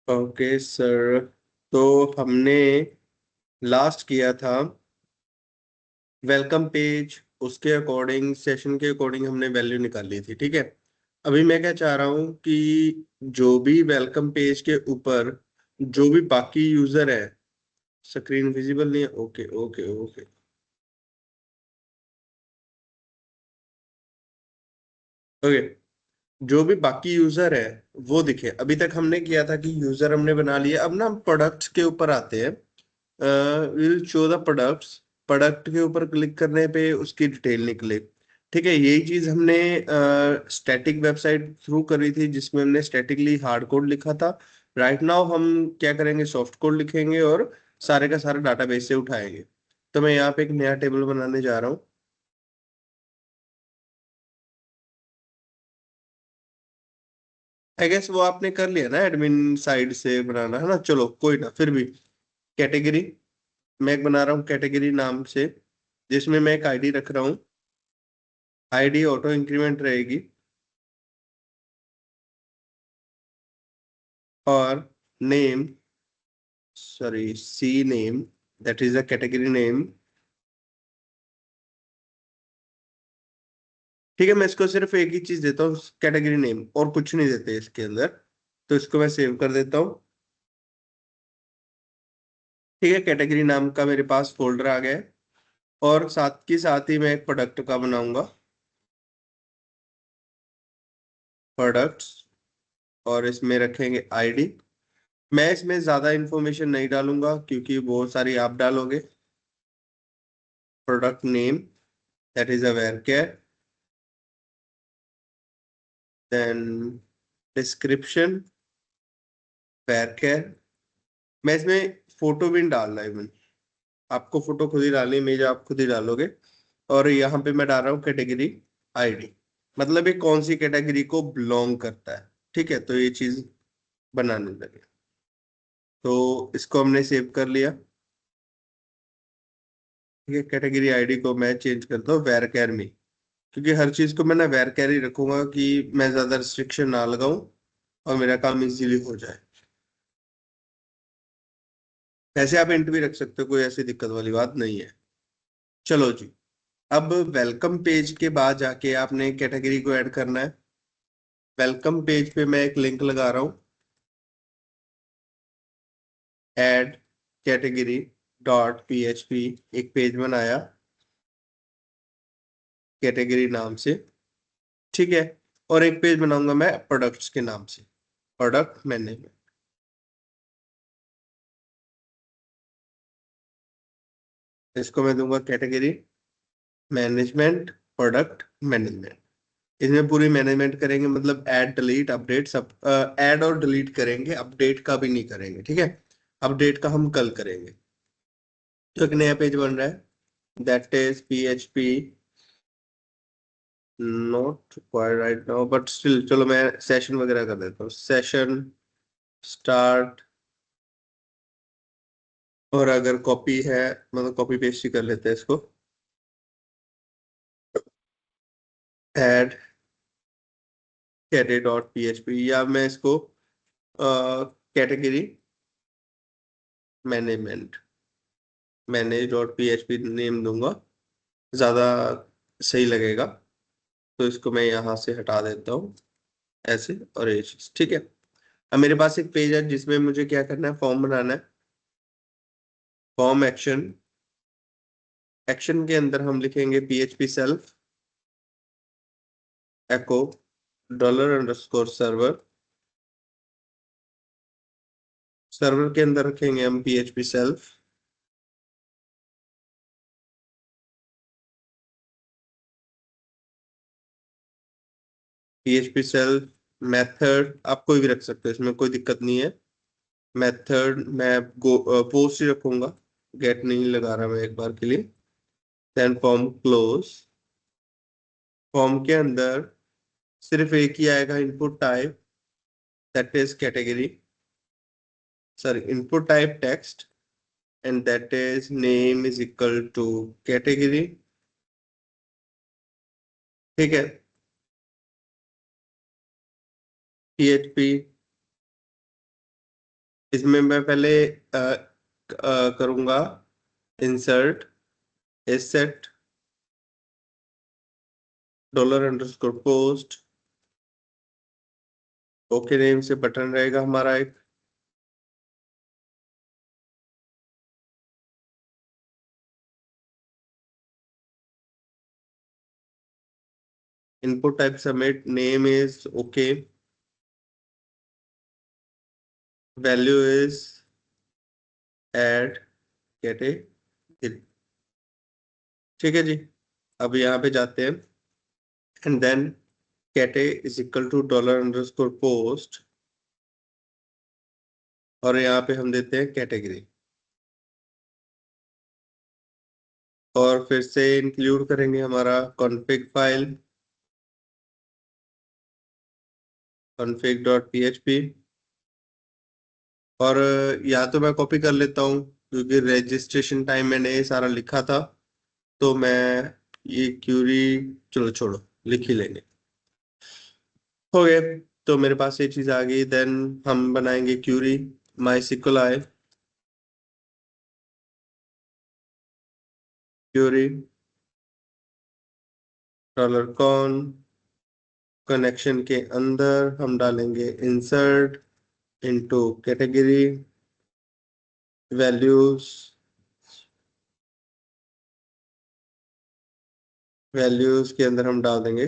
Okay sir. तो हमने last किया था वेलकम पेज, उसके अकॉर्डिंग सेशन के अकॉर्डिंग हमने वैल्यू निकाली थी, ठीक है। अभी मैं क्या चाह रहा हूँ कि जो भी वेलकम पेज के ऊपर जो भी बाकी यूजर है, स्क्रीन विजिबल नहीं है, ओके ओके ओके ओके, जो भी बाकी यूजर है वो दिखे। अभी तक हमने किया था कि यूजर हमने बना लिया। अब ना हम प्रोडक्ट्स के ऊपर आते हैं। Will show the products. Product के ऊपर क्लिक करने पे उसकी डिटेल निकले। ठीक है, यही चीज हमने स्टैटिक वेबसाइट थ्रू करी थी जिसमें हमने स्टैटिकली हार्ड कोड लिखा था। राइट नाउ हम क्या करेंगे, सॉफ्ट कोड लिखेंगे और सारे का सारा डाटाबेस से उठाएंगे। तो मैं यहाँ पे एक नया टेबल बनाने जा रहा हूँ। आई गेस वो आपने कर लिया ना, एडमिन साइड से बनाना है ना। चलो कोई ना, फिर भी कैटेगरी मैं एक बना रहा हूँ कैटेगरी नाम से, जिसमें मैं एक आईडी रख रहा हूँ। आईडी ऑटो इंक्रीमेंट रहेगी। और name, sorry C name, that is a category name. ठीक है, मैं इसको सिर्फ एक ही चीज देता हूँ, कैटेगरी नेम, और कुछ नहीं देते इसके अंदर। तो इसको मैं सेव कर देता हूँ। ठीक है, कैटेगरी नाम का मेरे पास फोल्डर आ गया है। और साथ ही मैं एक प्रोडक्ट का बनाऊंगा, प्रोडक्ट्स। और इसमें रखेंगे आईडी। मैं इसमें ज्यादा इंफॉर्मेशन नहीं डालूंगा क्योंकि बहुत सारी आप डालोगे। Product name, that is a varchar. Then description, varchar. मैं इसमें फोटो भी नहीं डाल रहा इवन, आपको फोटो खुद ही डालनी है, इमेज आप खुद ही डालोगे। और यहाँ पे मैं डाल रहा हूँ कैटेगरी आईडी, मतलब ये कौन सी कैटेगरी को बिलोंग करता है। ठीक है, तो ये चीज बनाने लगे। तो इसको हमने सेव कर लिया। ठीक है, कैटेगरी आईडी को मैं चेंज करता हूँ वेर कैर में, क्योंकि हर चीज को मैं ना वेर कैर ही रखूंगा कि मैं ज्यादा रिस्ट्रिक्शन ना लगाऊं और मेरा काम इजीली हो जाए। ऐसे आप इंट भी रख सकते हो, कोई ऐसी दिक्कत वाली बात नहीं है। चलो जी। अब वेलकम पेज के बाद जाके आपने कैटेगरी को ऐड करना है। वेलकम पेज पे मैं एक लिंक लगा रहा हूँ, ऐड कैटेगरी डॉट पीएचपी। एक पेज बनाया कैटेगरी नाम से। ठीक है, और एक पेज बनाऊंगा मैं प्रोडक्ट्स के नाम से, प्रोडक्ट मैनेजमेंट। इसको मैं दूंगा कैटेगरी मैनेजमेंट, प्रोडक्ट मैनेजमेंट। इसमें पूरी मैनेजमेंट करेंगे, मतलब ऐड डिलीट अपडेट सब। ऐड और डिलीट करेंगे, अपडेट का भी नहीं करेंगे, ठीक है। अपडेट का हम कल करेंगे। तो एक नया पेज बन रहा है, that is PHP not required right now but still. चलो मैं सेशन वगैरह कर देता हूँ, सेशन स्टार्ट। और अगर कॉपी है, मतलब कॉपी पेस्ट ही कर लेते हैं इसको। ऐड कैटे डॉट पीएचपी, या मैं इसको category management, manage dot PHP name दूंगा, ज्यादा सही लगेगा। तो इसको मैं यहाँ से हटा देता हूँ, ऐसे। और ये चीज ठीक है। अब मेरे पास एक पेज है जिसमें मुझे क्या करना है, फॉर्म बनाना है। फॉर्म एक्शन, एक्शन के अंदर हम लिखेंगे पीएचपी सेल्फ एको डॉलर अंडरस्कोर सर्वर। सर्वर के अंदर रखेंगे हम PHP self. PHP self method आप कोई भी रख सकते हो, इसमें कोई दिक्कत नहीं है। मेथड मैं पोस्ट ही रखूंगा, गेट नहीं लगा रहा मैं एक बार के लिए। Then form close. फॉर्म के अंदर सिर्फ एक ही आएगा, input type, that is category, sorry input type text, and that is name is equal to category. ठीक है, पीएचपी इसमें मैं पहले करूंगा इंसर्ट एसेट $_पोस्ट। ओके नेम से बटन रहेगा हमारा एक। Input type submit, name is okay, value is add category. ठीक है जी। अब यहाँ पे जाते हैं and then cat is equal to $_पोस्ट, और यहाँ पे हम देते हैं कैटेगरी, और फिर से इंक्लूड करेंगे हमारा कॉन्फ़िग फाइल config.php। और या तो मैं कॉपी कर लेता हूँ क्योंकि रजिस्ट्रेशन टाइम मैंने ये सारा लिखा था, तो मैं ये क्यूरी, चलो छोड़ो, लिख ही लेंगे। हो गए। तो मेरे पास ये चीज आ गई, देन हम बनाएंगे क्यूरी MySQL क्यूरी $कॉन, कनेक्शन के अंदर हम डालेंगे insert into category, values values के अंदर हम डाल देंगे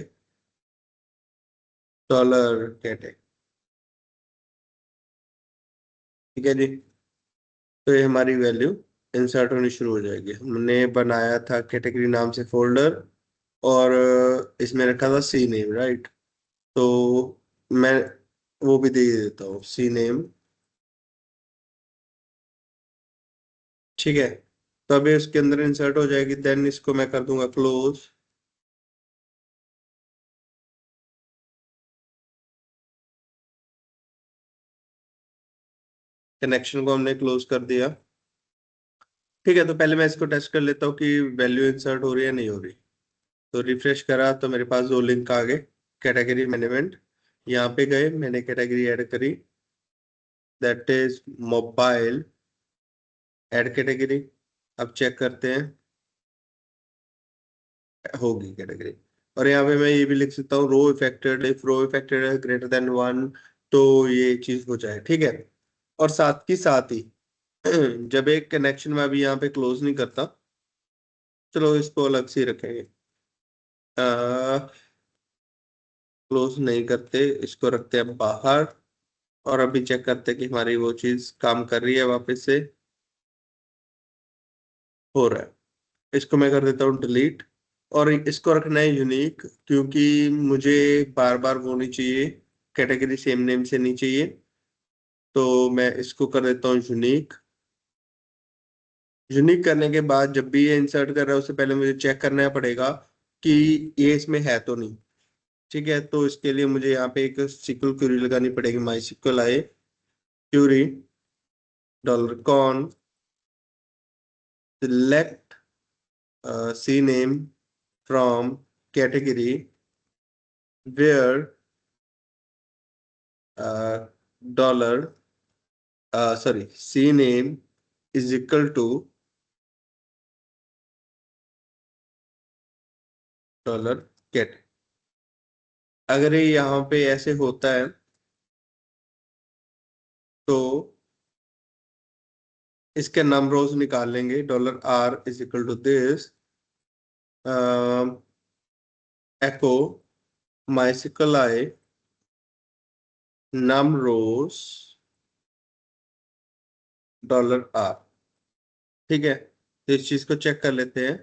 $कैटे। ठीक है जी। तो ये हमारी वैल्यू इंसर्ट होनी शुरू हो जाएगी। हमने बनाया था कैटेगरी नाम से फोल्डर, और इसमें रखा था सी नेम, राइट। तो मैं वो भी दे देता हूँ सी नेम। ठीक है। तो अभी इसके अंदर इंसर्ट हो जाएगी, देन इसको मैं कर दूंगा क्लोज। कनेक्शन को हमने क्लोज कर दिया। ठीक है, तो पहले मैं इसको टेस्ट कर लेता हूँ कि वैल्यू इंसर्ट हो रही है नहीं हो रही। तो रिफ्रेश करा तो मेरे पास दो लिंक आ गए। कैटेगरी मैनेजमेंट, यहाँ पे गए, मैंने कैटेगरी ऐड करी, that is mobile, add category. अब चेक करते हैं, होगी कैटेगरी। और यहाँ पे मैं ये भी लिख सकता हूँ रो इफेक्टेड, इफ रो इफेक्टेड है ग्रेटर देन 1, तो ये चीज हो जाए। ठीक है। और साथ ही जब एक कनेक्शन में अभी यहाँ पे क्लोज नहीं करता, चलो इसको अलग से ही रखेंगे, क्लोज नहीं करते, इसको रखते हैं बाहर। और अभी चेक करते हैं कि हमारी वो चीज काम कर रही है वापस से, हो रहा है। इसको मैं कर देता हूँ डिलीट, और इसको रखना है यूनिक, क्योंकि मुझे बार बार वो नहीं चाहिए, कैटेगरी सेम नेम से नहीं चाहिए। तो मैं इसको कर देता हूँ यूनिक। यूनिक करने के बाद जब भी ये इंसर्ट कर रहा है उससे पहले मुझे चेक करना पड़ेगा कि ये इसमें है तो नहीं। ठीक है, तो इसके लिए मुझे यहाँ पे एक सिक्वल क्यूरी लगानी पड़ेगी, MySQL क्यूरी $कॉन select C name from category where dollar sorry, C name is equal to $get। अगर ये यहाँ पे ऐसे होता है तो इसके नम रोज निकाल लेंगे, $R is equal to this echo MySQL num rows $R। ठीक है, तो इस चीज को चेक कर लेते हैं।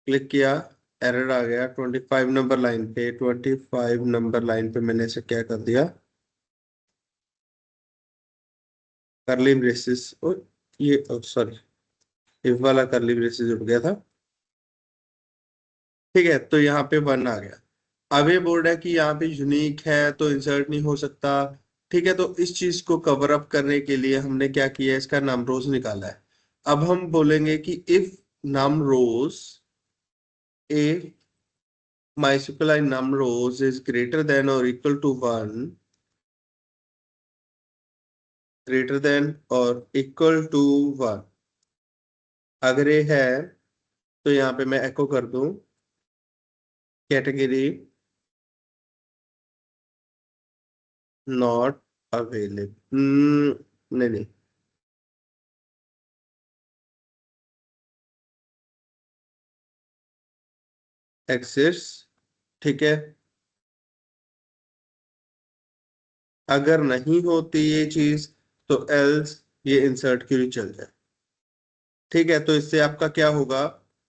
क्लिक किया, एरर आ गया 25 नंबर लाइन पे। 25 नंबर लाइन पे मैंने इसे क्या कर दिया, करली ब्रेसेस, ये सॉरी, इफ वाला करली ब्रेसेस उठ गया था। ठीक है, तो यहाँ पे 1 आ गया। अब ये बोल रहा है कि यहाँ पे यूनिक है तो इंसर्ट नहीं हो सकता। ठीक है, तो इस चीज को कवर अप करने के लिए हमने क्या किया है, इसका नाम रोज निकाला है। अब हम बोलेंगे कि इफ नाम रोज ए MySQL num rows is greater than or equal to 1, greater than और इक्वल टू 1। अगर ये है तो यहाँ पे मैं एको कर दूं कैटेगरी नॉट अवेलेबल। नहीं नहीं, एग्जिस्ट। ठीक है, अगर नहीं होती ये चीज तो एल्स ये इंसर्ट की भी चल जाए। ठीक है, तो इससे आपका क्या होगा,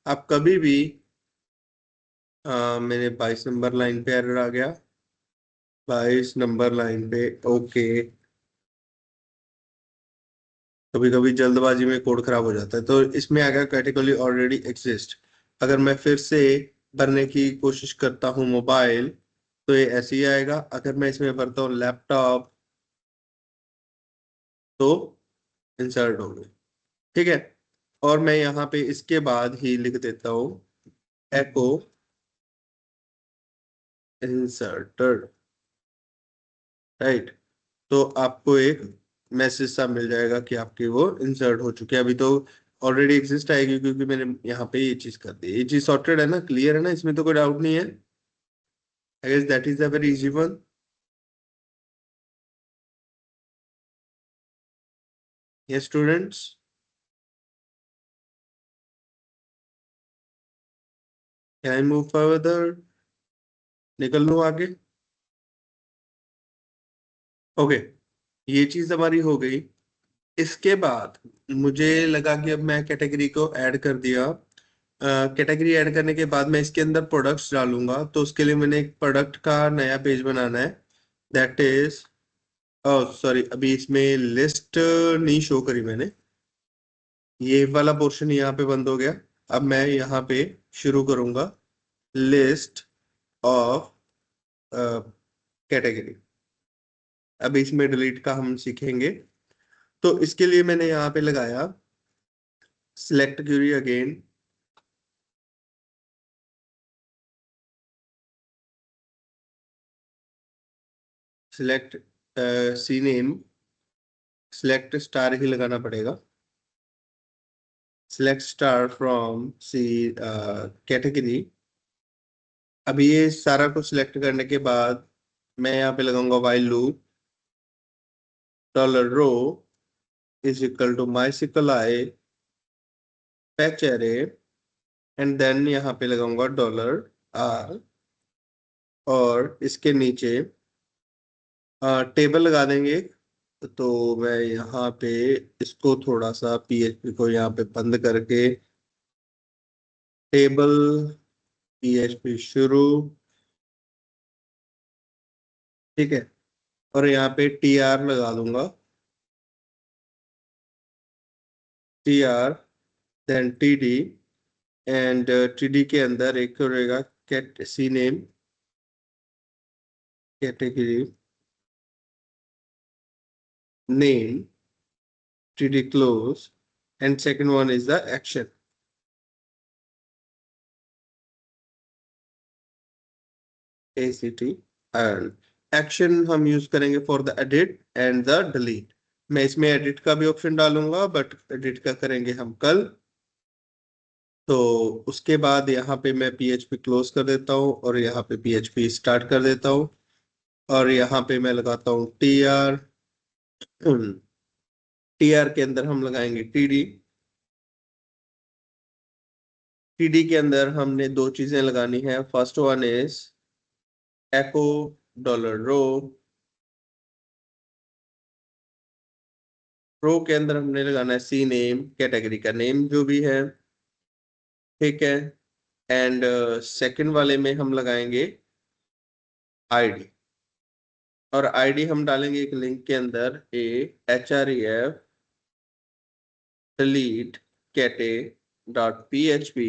आप कभी भी मेरे 22 नंबर लाइन पे एरर आ गया, 22 नंबर लाइन पे। ओके, कभी कभी जल्दबाजी में कोड खराब हो जाता है, तो इसमें आ गया कैटेगरी ऑलरेडी एग्जिस्ट। अगर मैं फिर से भरने की कोशिश करता हूँ मोबाइल, तो ये ऐसे ही आएगा। अगर मैं इसमें भरता हूँ लैपटॉप तो इंसर्ट हो गई। ठीक है, और मैं यहाँ पे इसके बाद ही लिख देता हूँ एको इंसर्टेड। राइट, तो आपको एक मैसेज सा मिल जाएगा कि आपकी वो इंसर्ट हो चुकी है। अभी तो ऑलरेडी एग्जिस्ट आएगी क्योंकि मैंने यहाँ पे ये चीज कर दी। ये चीज सॉर्टेड है ना, क्लियर है ना, इसमें तो कोई डाउट नहीं है। I guess that is a very easy one. ये students, can I move further, निकल लूँ आगे? ओके, ये चीज हमारी हो गई। इसके बाद मुझे लगा कि अब मैं कैटेगरी को ऐड कर दिया। कैटेगरी ऐड करने के बाद मैं इसके अंदर प्रोडक्ट्स डालूंगा, तो उसके लिए मैंने एक प्रोडक्ट का नया पेज बनाना है। दैट इज, ओह सॉरी, अभी इसमें लिस्ट नहीं शो करी मैंने। ये वाला पोर्शन यहाँ पे बंद हो गया। अब मैं यहाँ पे शुरू करूंगा लिस्ट ऑफ कैटेगरी। अब इसमें डिलीट का हम सीखेंगे। तो इसके लिए मैंने यहाँ पे लगाया select query again, select C name, select star ही लगाना पड़ेगा, select star from C category. अभी ये सारा कुछ सिलेक्ट करने के बाद मैं यहाँ पे लगाऊंगा while loop, dollar row is equal to MySQL i fetch array, and then यहाँ पे लगाऊंगा डॉलर आर, और इसके नीचे टेबल लगा देंगे। तो मैं यहाँ पे इसको थोड़ा सा पीएचपी को यहाँ पे बंद करके टेबल पीएचपी शुरू। ठीक है, और यहाँ पे टी आर लगा दूंगा, T R then T D, and T D के अंदर एक रहेगा cat C name category name, T D close, and second one is the action ACT, and action हम यूज करेंगे for the edit and the delete. मैं इसमें edit का भी ऑप्शन डालूंगा, बट एडिट का करेंगे हम कल। तो उसके बाद यहाँ पे मैं PHP क्लोज कर देता हूँ और यहाँ पे PHP स्टार्ट कर देता हूँ, और यहाँ पे मैं लगाता हूँ TR। TR के अंदर हम लगाएंगे TD। TD के अंदर हमने दो चीजें लगानी है। First one is echo dollar row. Row के अंदर हमने लगाना है सी नेम, कैटेगरी का नेम जो भी है। ठीक है, एंड सेकंड वाले में हम लगाएंगे आईडी, और आईडी हम डालेंगे एक लिंक के अंदर, A href delete cate dot php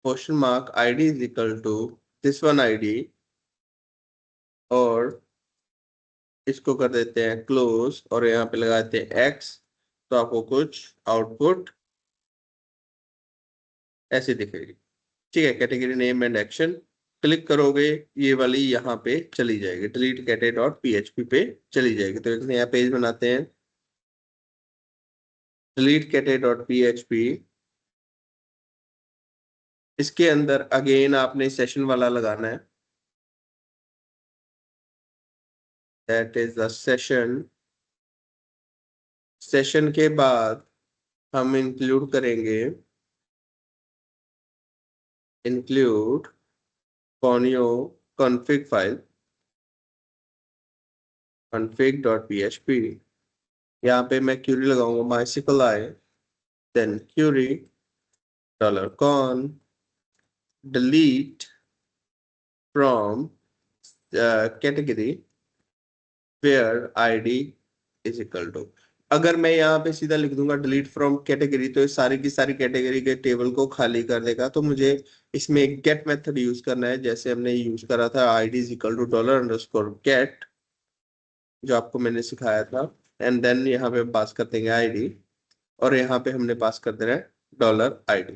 question mark id is equal to this one id, और इसको कर देते हैं क्लोज और यहाँ पे लगाते हैं x। तो आपको कुछ आउटपुट ऐसे दिखेगी। ठीक है, category name and action click करोगे, ये वाली यहाँ पे चली जाएगी, डिलीट कैटे डॉट पीएचपी पे चली जाएगी। तो एक नया पेज बनाते हैं। Delete category.php। इसके अंदर अगेन आपने सेशन वाला लगाना है, that is the session. Session के बाद हम इंक्लूड करेंगे, include conio config file config.php। यहाँ पे मैं क्यूरी लगाऊंगा MySQL i, then query $con delete from category where id is equal to। अगर मैं यहाँ पे सीधा लिख दूंगा डिलीट फ्रॉम कैटेगरी, तो ये सारी की सारी कैटेगरी के टेबल को खाली कर देगा। तो मुझे इसमें एक गेट मेथड यूज करना है, जैसे हमने यूज करा था id is equal to $_get, जो आपको मैंने सिखाया था। एंड देन यहाँ पे पास कर देंगे आईडी, और यहाँ पे हमने पास कर देना है $id।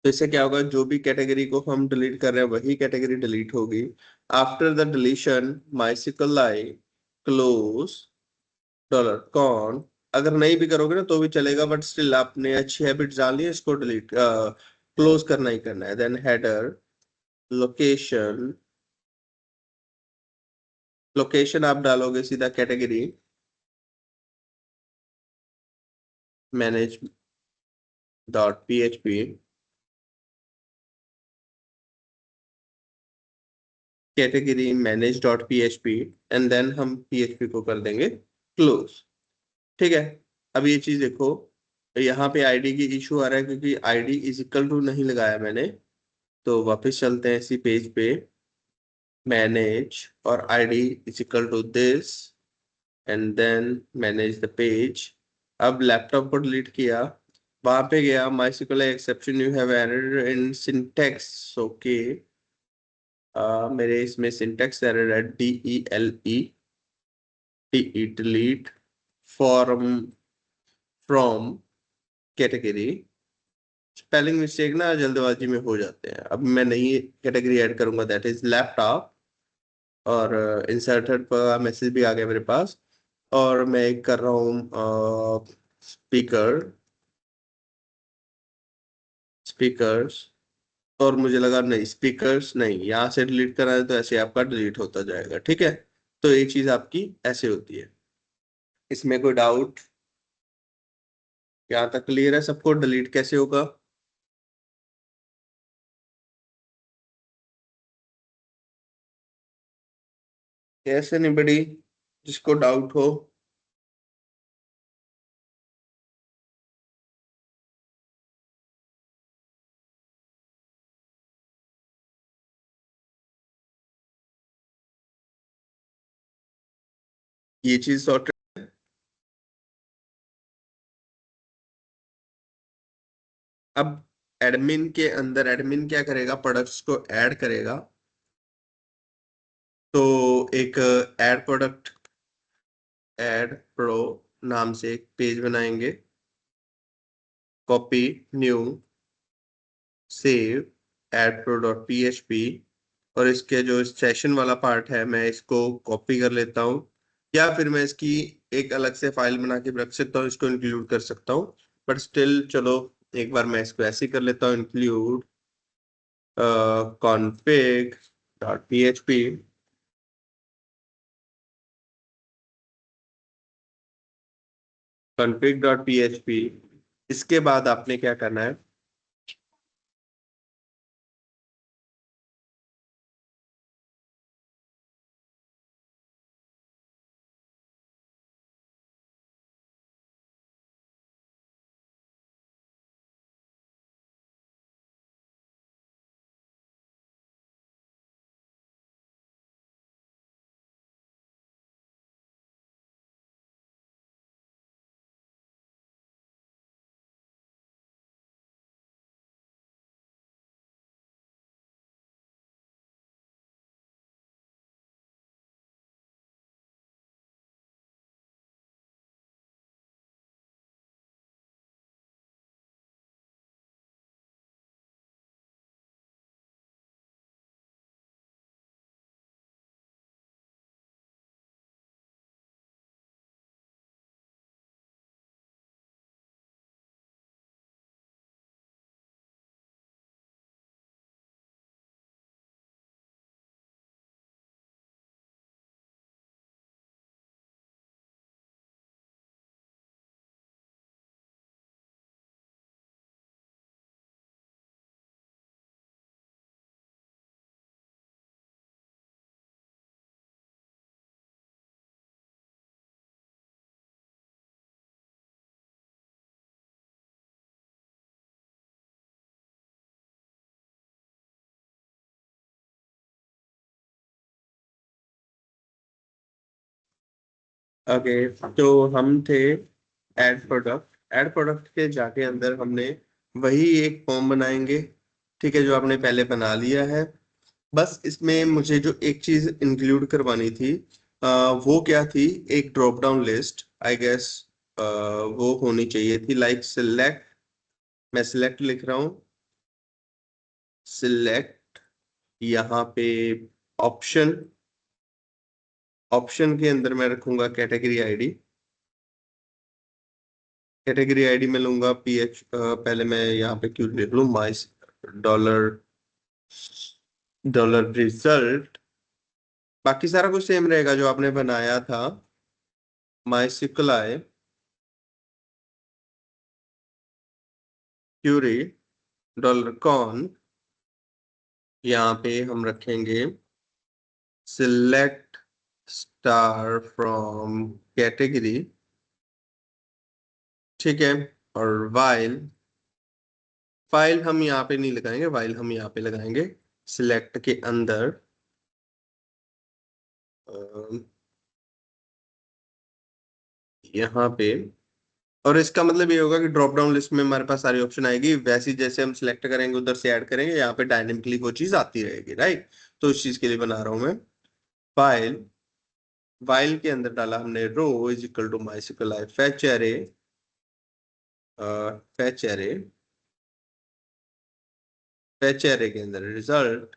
तो इससे क्या होगा, जो भी कैटेगरी को हम डिलीट कर रहे हैं वही कैटेगरी डिलीट होगी। After the deletion MySQL i close $con। अगर नहीं भी करोगे ना तो भी चलेगा, बट स्टिल आपने अच्छी हैबिट डाल ली है, इसको डिलीट क्लोज करना ही करना है। देन हेडर लोकेशन, लोकेशन आप डालोगे सीधा category manage dot PHP, category manage dot PHP, and then हम पीएचपी को कर देंगे क्लोज। ठीक है। अब ये चीज देखो, यहाँ पे आईडी की इशू आ रहा है क्योंकि आईडी इज इक्वल टू नहीं लगाया मैंने। तो वापस चलते हैं इसी पेज पे, मैनेज और ID is equal to this, and then manage the page. अब लैपटॉप को डिलीट किया, वहां पे गया MySQL exception you have error in syntax. Okay, मेरे इसमें सिंटेक्स एरर है, DELE delete form from category. Spelling mistake ना जल्दबाजी में हो जाते हैं। अब मैं नई कैटेगरी ऐड करूंगा, दैट इज लैपटॉप, और इंसर्टेड का मैसेज भी आ गया मेरे पास। और मैं एक कर रहा हूँ स्पीकर, स्पीकर्स, और मुझे लगा नहीं स्पीकर्स नहीं, यहाँ से डिलीट करा है तो ऐसे आपका डिलीट होता जाएगा। ठीक है, तो ये चीज आपकी ऐसे होती है। इसमें कोई डाउट? यहाँ तक क्लियर है सबको, डिलीट कैसे होगा? यस एनीबॉडी, जिसको डाउट हो? ये चीज सॉर्ट। अब एडमिन के अंदर एडमिन क्या करेगा, प्रोडक्ट्स को ऐड करेगा। तो एक ऐड प्रोडक्ट, ऐड प्रो नाम से एक पेज बनाएंगे, copy new save add pro dot PHP. और इसके जो सेशन वाला पार्ट है मैं इसको कॉपी कर लेता हूँ, या फिर मैं इसकी एक अलग से फाइल बना के रख सकता हूँ, इसको इंक्लूड कर सकता हूँ। बट स्टिल चलो एक बार मैं इसको ऐसे ही कर लेता हूँ, include config dot PHP, config dot PHP. इसके बाद आपने क्या करना है, ओके, तो हम थे ऐड प्रोडक्ट के जाके अंदर हमने वही एक फॉर्म बनाएंगे, ठीक है, जो आपने पहले बना लिया है। बस इसमें मुझे जो एक चीज इंक्लूड करवानी थी, वो क्या थी, एक drop down list I guess, वो होनी चाहिए थी, लाइक सिलेक्ट। मैं सिलेक्ट लिख रहा हूँ, सिलेक्ट, यहाँ पे ऑप्शन, ऑप्शन के अंदर मैं रखूंगा कैटेगरी आईडी। कैटेगरी आईडी में लूंगा पहले मैं यहाँ पे क्यों लिख लूँ, माई डॉलर, डॉलर रिजल्ट। बाकी सारा कुछ सेम रहेगा जो आपने बनाया था, माई सिक्लाई क्यूरी डॉलर कॉन। यहाँ पे हम रखेंगे सिलेक्ट स्टार फ्रॉम कैटेगरी, ठीक है। और वाइल, फाइल हम यहाँ पे नहीं लगाएंगे, वाइल हम यहाँ पे लगाएंगे सिलेक्ट के अंदर, यहाँ पे। और इसका मतलब ये होगा कि ड्रॉप डाउन लिस्ट में हमारे पास सारी ऑप्शन आएगी, वैसी जैसे हम सिलेक्ट करेंगे उधर से ऐड करेंगे, यहाँ पे डायनेमिकली वो चीज आती रहेगी, राइट। तो इस चीज के लिए बना रहा हूं मैं फाइल, फाइल के अंदर डाला हमने row is equal to MySQL i fetch array, fetch array, fetch array के अंदर रिजल्ट,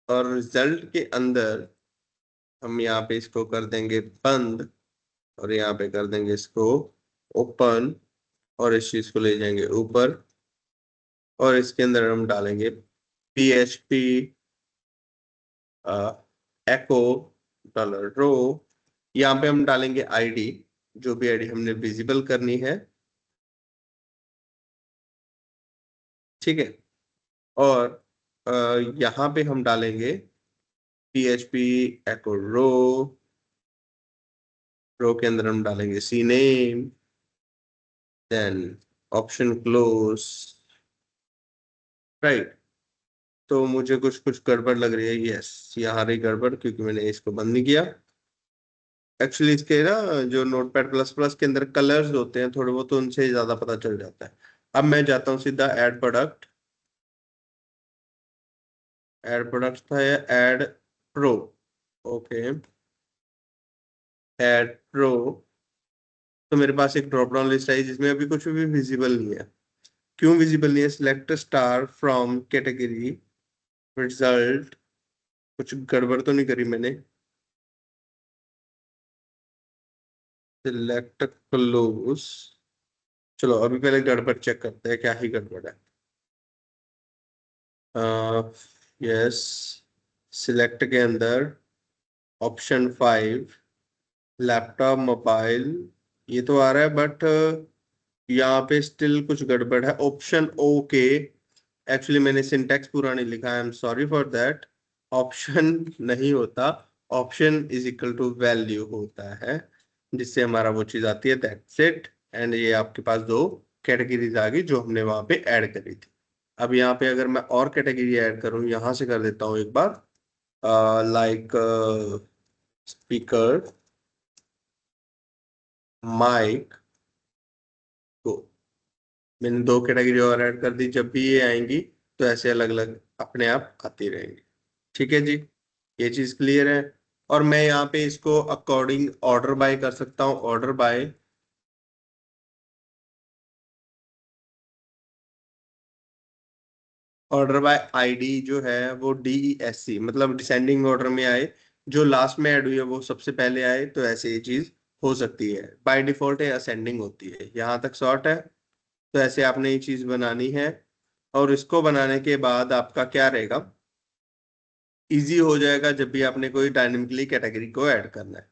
और रिजल्ट के अंदर हम यहाँ पे इसको कर देंगे बंद, और यहाँ पे कर देंगे इसको ओपन, और इस चीज को ले जाएंगे ऊपर, और इसके अंदर हम डालेंगे PHP एको डॉलर रो। यहाँ पे हम डालेंगे आईडी, जो भी आईडी हमने विजिबल करनी है, ठीक है। और अ, यहाँ पे हम डालेंगे PHP एको रो, रो के अंदर हम डालेंगे C name, then option close, right. तो मुझे कुछ कुछ गड़बड़ लग रही है, यस यहाँ रही गड़बड़, क्योंकि मैंने इसको बंद नहीं किया। एक्चुअली इसके ना जो नोटपैड प्लस प्लस के अंदर कलर्स होते हैं थोड़े बहुत, तो उनसे ज्यादा पता चल जाता है। अब मैं जाता हूँ सीधा ऐड प्रोडक्ट, ऐड प्रोडक्ट था या add pro, okay, add pro. तो मेरे पास एक ड्रॉप डाउन लिस्ट आई जिसमें अभी कुछ भी विजिबल नहीं है। क्यों विजिबल नहीं है, select star from category result, कुछ गड़बड़ तो नहीं करी मैंने, सिलेक्ट क्लोज। चलो अभी पहले गड़बड़ चेक करते हैं, क्या ही गड़बड़ है। यस, सिलेक्ट के अंदर ऑप्शन 5 लैपटॉप मोबाइल, ये तो आ रहा है, बट यहाँ पे स्टिल कुछ गड़बड़ है। ऑप्शन ओके, एक्चुअली मैंने सिंटैक्स पूरा नहीं लिखा, I am sorry for that. Option नहीं होता, option is equal to value होता है, जिससे हमारा वो चीज आती है, दैट्स इट। एंड ये आपके पास दो कैटेगरीज आ गई जो हमने वहां पे ऐड करी थी। अब यहाँ पे अगर मैं और कैटेगरी ऐड करूँ, यहाँ से कर देता हूँ एक बार, लाइक स्पीकर, माइक को, मैंने दो कैटेगरी और ऐड कर दी, जब भी ये आएंगी तो ऐसे अलग अलग अपने आप आती रहेंगी, ठीक है जी। ये चीज क्लियर है। और मैं यहाँ पे इसको अकॉर्डिंग ऑर्डर बाय कर सकता हूँ, order by, order by ID जो है वो DESC, मतलब डिसेंडिंग ऑर्डर में आए, जो लास्ट में ऐड हुई है वो सबसे पहले आए, तो ऐसे ये चीज हो सकती है। बाय डिफॉल्ट है असेंडिंग होती है, यहाँ तक शॉर्ट है। तो ऐसे आपने ये चीज बनानी है, और इसको बनाने के बाद आपका क्या रहेगा, इजी हो जाएगा जब भी आपने कोई डायनेमिकली कैटेगरी को ऐड करना है।